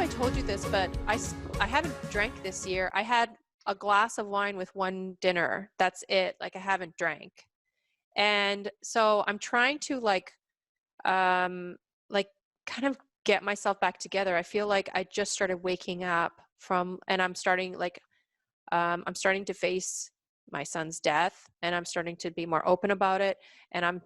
if I told you this, but I haven't drank this year. I had a glass of wine with one dinner. That's it. Like I haven't drank. And so I'm trying to um, like kind of get myself back together. I feel like I just started waking up and I'm starting to face my son's death, and I'm starting to be more open about it. And I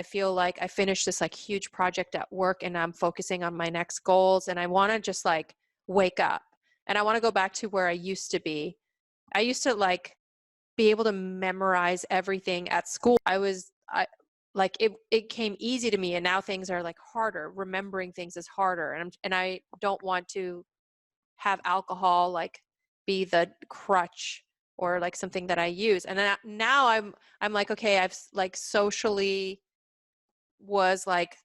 feel like I finished this like huge project at work, and I'm focusing on my next goals. And I want to just like wake up, and I want to go back to where I used to be. I used to like be able to memorize everything at school. It came easy to me, and now things are like harder. Remembering things is harder. And I don't want to have alcohol like be the crutch or like something that I use. And then now I'm like, okay, I've like socially was like,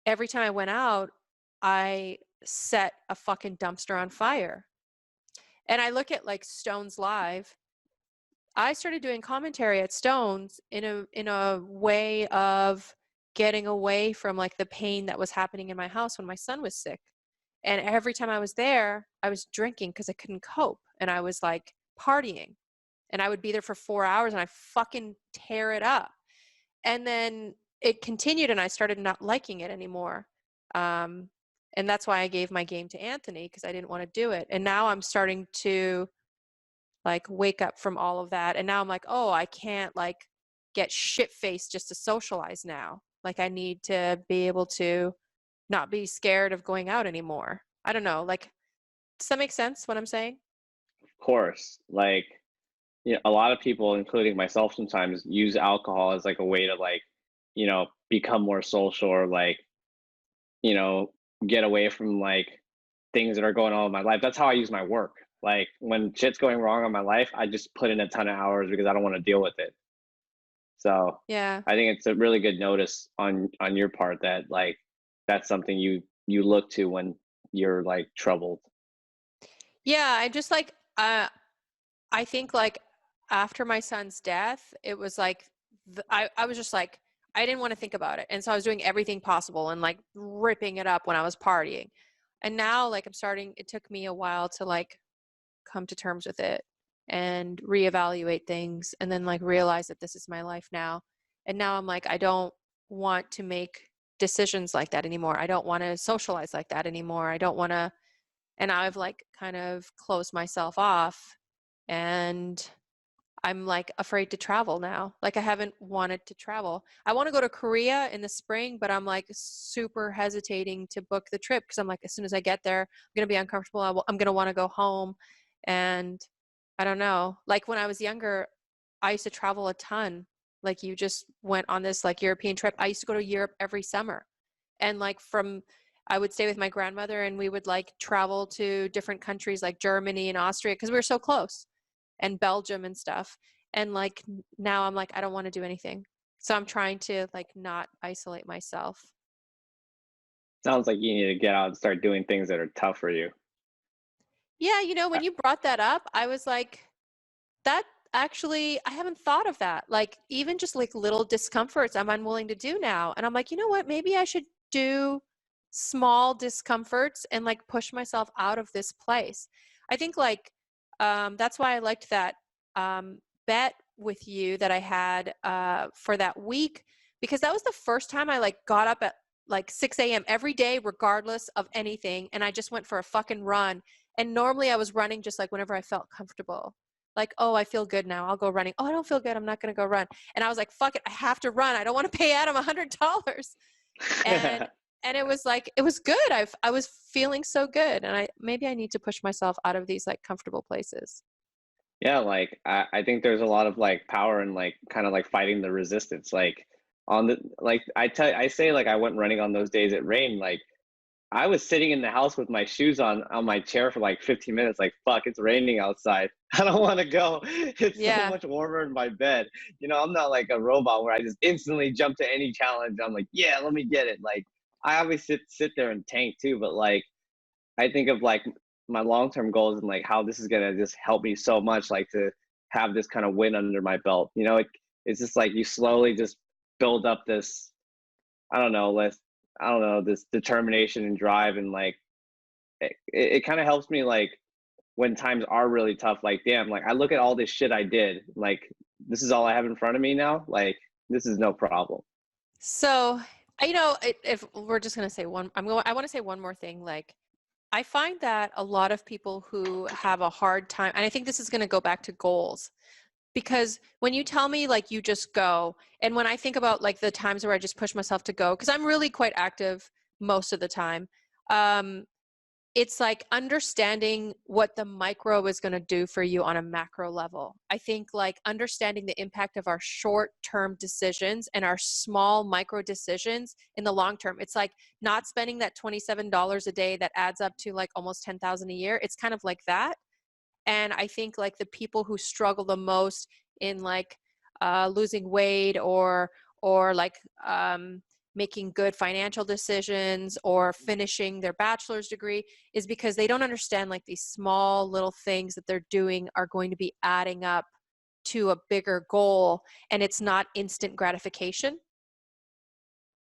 every time I went out, I set a fucking dumpster on fire. And I look at like Stones Live. I started doing commentary at Stones in a way of getting away from like the pain that was happening in my house when my son was sick. And every time I was there, I was drinking because I couldn't cope. And I was like partying. And I would be there for 4 hours and I fucking tear it up. And then it continued and I started not liking it anymore. And that's why I gave my game to Anthony, because I didn't want to do it. And now I'm starting to like wake up from all of that. And now I'm like, oh, I can't like get shit faced just to socialize now. Like I need to be able to not be scared of going out anymore. I don't know. Like, does that make sense what I'm saying? Of course. Like, a lot of people, including myself, sometimes use alcohol as like a way to like, become more social or like, you know, get away from like things that are going on in my life. That's how I use my work. Like when shit's going wrong in my life, I just put in a ton of hours because I don't want to deal with it. So Yeah. I think it's a really good notice on your part that like that's something you look to when you're like troubled. Yeah. I think like after my son's death, it was like, I was just like, I didn't want to think about it. And so I was doing everything possible and like ripping it up when I was partying. And now like it took me a while to like come to terms with it and reevaluate things and then like realize that this is my life now. And now I'm like, I don't want to make decisions like that anymore. I don't want to socialize like that anymore. I don't want to, and I've like kind of closed myself off, and I'm like afraid to travel now. Like I haven't wanted to travel. I want to go to Korea in the spring, but I'm like super hesitating to book the trip because I'm like, as soon as I get there, I'm going to be uncomfortable. I'm going to want to go home. And I don't know. Like when I was younger, I used to travel a ton. Like you just went on this like European trip. I used to go to Europe every summer. And like I would stay with my grandmother and we would like travel to different countries like Germany and Austria because we were so close, and Belgium and stuff. And like now I'm like, I don't want to do anything. So I'm trying to like not isolate myself. Sounds like you need to get out and start doing things that are tough for you. Yeah, Uh, when you brought that up, I was like, that actually, I haven't thought of that. Like even just like little discomforts I'm unwilling to do now. And I'm like, you know what? Maybe I should do small discomforts and like push myself out of this place. I think like that's why I liked that bet with you that I had for that week, because that was the first time I like got up at like 6 a.m. every day, regardless of anything. And I just went for a fucking run. And normally I was running just like whenever I felt comfortable. Like, oh, I feel good now, I'll go running. Oh, I don't feel good, I'm not going to go run. And I was like, fuck it, I have to run. I don't want to pay Adam $100. And it was like, it was good. I was feeling so good. And maybe I need to push myself out of these like comfortable places. Yeah, like I think there's a lot of like power in like kind of like fighting the resistance. Like on the like I say like I went running on those days it rained. Like I was sitting in the house with my shoes on my chair for like 15 minutes. Like fuck, it's raining outside. I don't want to go. It's so Yeah. much warmer in my bed. I'm not like a robot where I just instantly jump to any challenge. I'm like, yeah, let me get it. Like I always sit there and tank too. But like I think of like my long term goals and like how this is gonna just help me so much, like to have this kind of win under my belt. It's just like you slowly just build up this, I don't know, this determination and drive and like it kind of helps me like when times are really tough, like damn, like I look at all this shit I did, like this is all I have in front of me now, like this is no problem. So, if we're just going to say one, I want to say one more thing. Like, I find that a lot of people who have a hard time, and I think this is going to go back to goals, because when you tell me like you just go, and when I think about like the times where I just push myself to go, because I'm really quite active most of the time, um, it's like understanding what the micro is going to do for you on a macro level. I think like understanding the impact of our short term decisions and our small micro decisions in the long term. It's like not spending that $27 a day that adds up to like almost 10,000 a year. It's kind of like that. And I think like the people who struggle the most in like losing weight or like making good financial decisions or finishing their bachelor's degree is because they don't understand like these small little things that they're doing are going to be adding up to a bigger goal, and it's not instant gratification.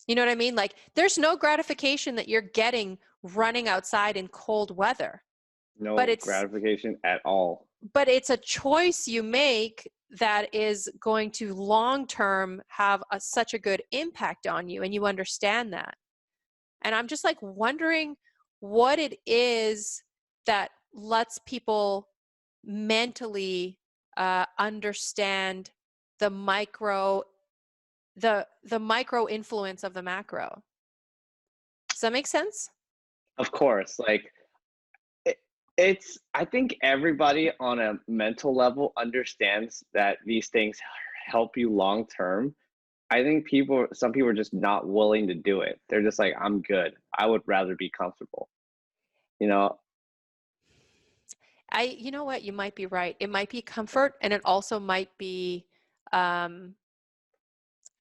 You know what I mean? Like there's no gratification that you're getting running outside in cold weather, but No it's gratification at all. a choice you make that is going to long term have such a good impact on you, and you understand that. And I'm just like wondering what it is that lets people mentally understand the micro the micro influence of the macro. Does that make sense? Of course, like it, it's I think everybody on a mental level understands that these things help you long term. I think some people are just not willing to do it. They're just like, I'm good. I would rather be comfortable, you know, You know what, you might be right. It might be comfort, and it also might be um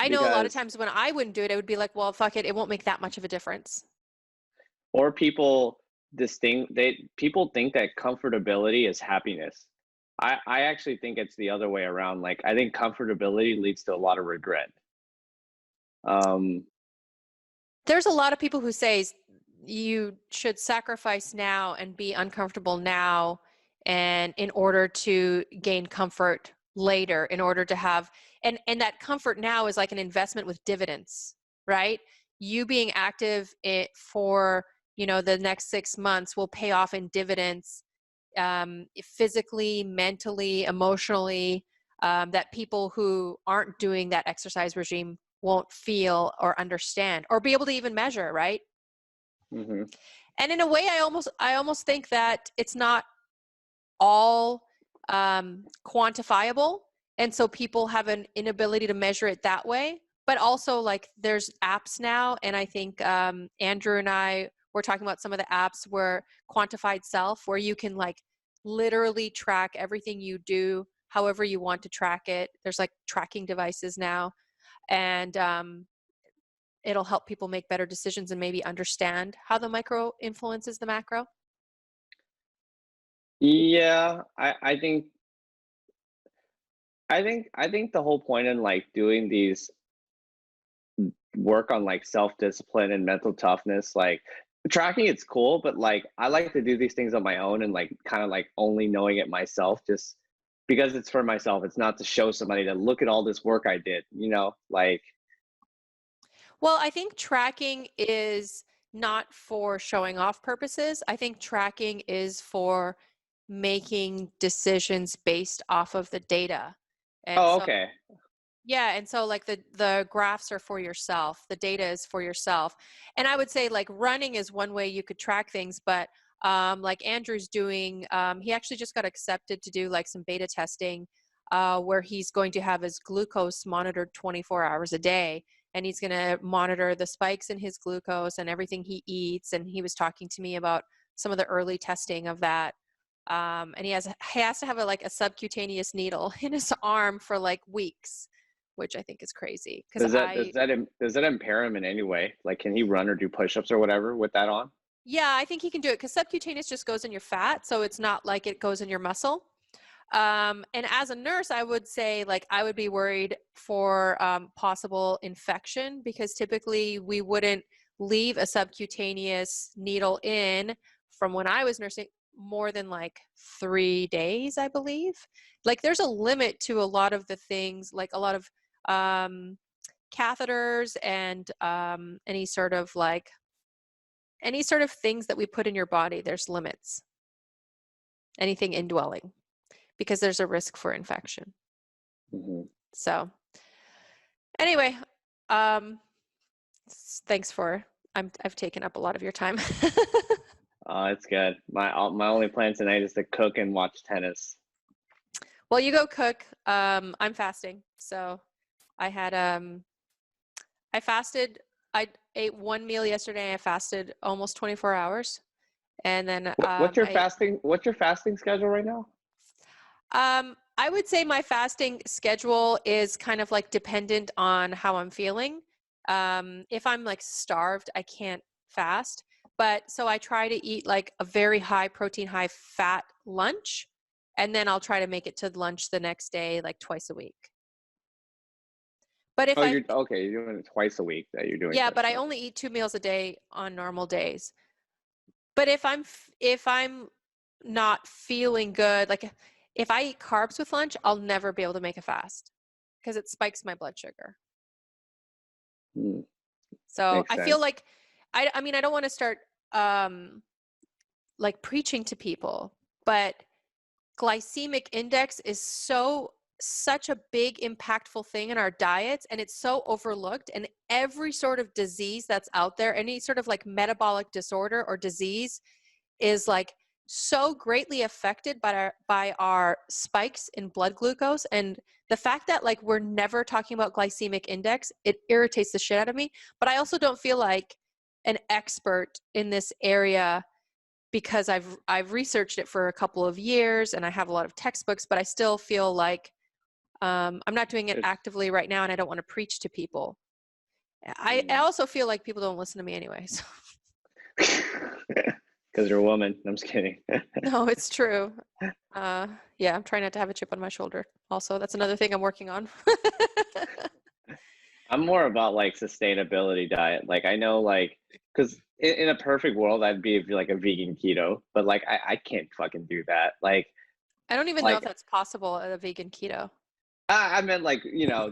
I know a lot of because times when I wouldn't do it, I would be like, well, fuck it, it won't make that much of a difference. or people think that comfortability is happiness. I actually think it's the other way around. Like I think comfortability leads to a lot of regret. Um, There's a lot of people who say you should sacrifice now and be uncomfortable now, and in order to gain comfort later, in order to have, and that comfort now is like an investment with dividends, right? You being active for the next 6 months will pay off in dividends, physically, mentally, emotionally, that people who aren't doing that exercise regime won't feel or understand or be able to even measure, right? mhm. And in a way, I almost think that it's not all quantifiable, and so people have an inability to measure it that way. But also, like, there's apps now, and I think Andrew and I were talking about some of the apps where quantified self, where you can like literally track everything you do however you want to track it. There's like tracking devices now, and it'll help people make better decisions and maybe understand how the micro influences the macro. Yeah, I think the whole point in like doing these work on like self-discipline and mental toughness, like tracking it's cool, but like I like to do these things on my own and like kind of like only knowing it myself just because it's for myself. It's not to show somebody to look at all this work I did, like Well, I think tracking is not for showing off purposes. I think tracking is for making decisions based off of the data. And oh, so, okay. yeah, and so like the graphs are for yourself, the data is for yourself. And I would say like running is one way you could track things, but like Andrew's doing, he actually just got accepted to do like some beta testing where he's going to have his glucose monitored 24 hours a day. And he's going to monitor the spikes in his glucose and everything he eats. And he was talking to me about some of the early testing of that. And he has to have like a subcutaneous needle in his arm for like weeks, which I think is crazy because Does that impair him in any way? Like, can he run or do push-ups or whatever with that on? yeah, I think he can do it because subcutaneous just goes in your fat, so it's not like it goes in your muscle. And as a nurse, I would say like I would be worried for possible infection because typically we wouldn't leave a subcutaneous needle in from when I was nursing more than like 3 days, I believe. Like there's a limit to a lot of the things, like a lot of catheters and any sort of things that we put in your body. There's limits. Anything indwelling, because there's a risk for infection. Mm-hmm. So anyway, thanks for, I've taken up a lot of your time. Oh, it's good. My only plan tonight is to cook and watch tennis. Well, you go cook. I'm fasting. So I had, I fasted, I ate one meal yesterday. I fasted almost 24 hours. And then, What's your fasting schedule right now? I would say my fasting schedule is kind of like dependent on how I'm feeling. If I'm like starved, I can't fast. But so I try to eat like a very high protein, high fat lunch, and then I'll try to make it to lunch the next day, like twice a week. But if Oh, I, you're okay. You're doing it twice a week that you're doing yeah, but I fasting. only eat 2 meals a day on normal days. But if I'm not feeling good, like if I eat carbs with lunch, I'll never be able to make a fast because it spikes my blood sugar. Hmm, So makes I feel sense. like I mean I don't want to start um like preaching to people, but glycemic index is such a big impactful thing in our diets, and it's so overlooked. And every sort of disease that's out there, any sort of like metabolic disorder or disease, is like so greatly affected by our spikes in blood glucose. And the fact that like we're never talking about glycemic index, it irritates the shit out of me. But I also don't feel like an expert in this area because I've researched it for a couple of years and I have a lot of textbooks, but I still feel like I'm not doing it It's actively right now, and I don't want to preach to people. I also feel like people don't listen to me anyway. So. because you're a woman. I'm just kidding. No, it's true. Yeah, I'm trying not to have a chip on my shoulder. Also, that's another thing I'm working on. I'm more about like sustainability diet. Like I know like because in a perfect world I'd be like a vegan keto, but like I can't fucking do that. I don't even know if Like that's possible at a vegan keto. I meant like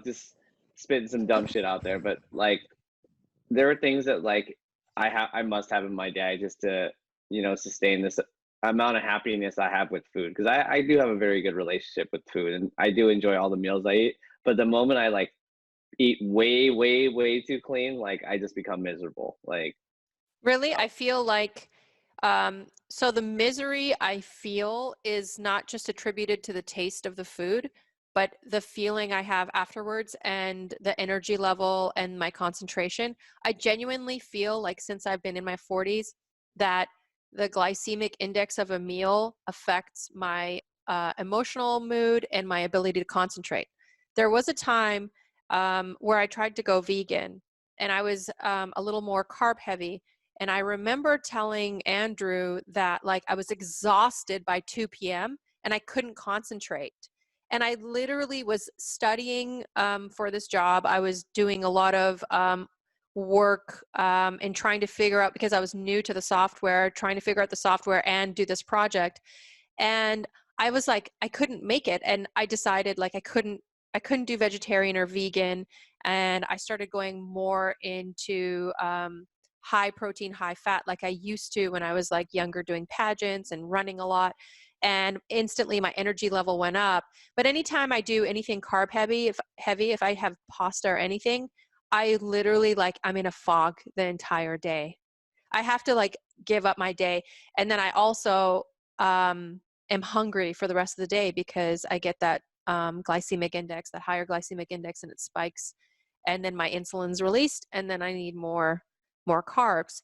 just spitting some dumb shit out there, but like there are things that like I must have in my diet just to sustain this amount of happiness I have with food because I do have a very good relationship with food and I do enjoy all the meals I eat. But the moment I like eat way, way, way too clean, like I just become miserable. Really, I feel like so the misery I feel is not just attributed to the taste of the food, but the feeling I have afterwards and the energy level and my concentration. I genuinely feel like since I've been in my 40s that the glycemic index of a meal affects my emotional mood and my ability to concentrate. There was a time where I tried to go vegan and I was a little more carb heavy. And I remember telling Andrew that like I was exhausted by 2 p.m. and I couldn't concentrate. And I literally was studying for this job. I was doing a lot of work and trying to figure out, because I was new to the software, trying to figure out the software and do this project. And I was like, I couldn't make it. And I decided like I couldn't do vegetarian or vegan. And I started going more into high protein, high fat, like I used to when I was like younger doing pageants and running a lot. And instantly my energy level went up. But anytime I do anything carb heavy, if I have pasta or anything, I literally like I'm in a fog the entire day. I have to like give up my day. And then I also am hungry for the rest of the day because I get that glycemic index, that higher glycemic index, and it spikes. And then my insulin's released, and then I need more carbs.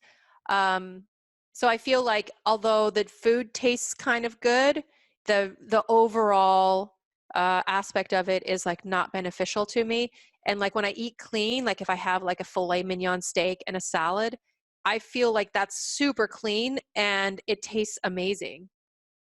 So I feel like although the food tastes kind of good, the overall aspect of it is like not beneficial to me. And like when I eat clean, like if I have like a filet mignon steak and a salad, I feel like that's super clean and it tastes amazing.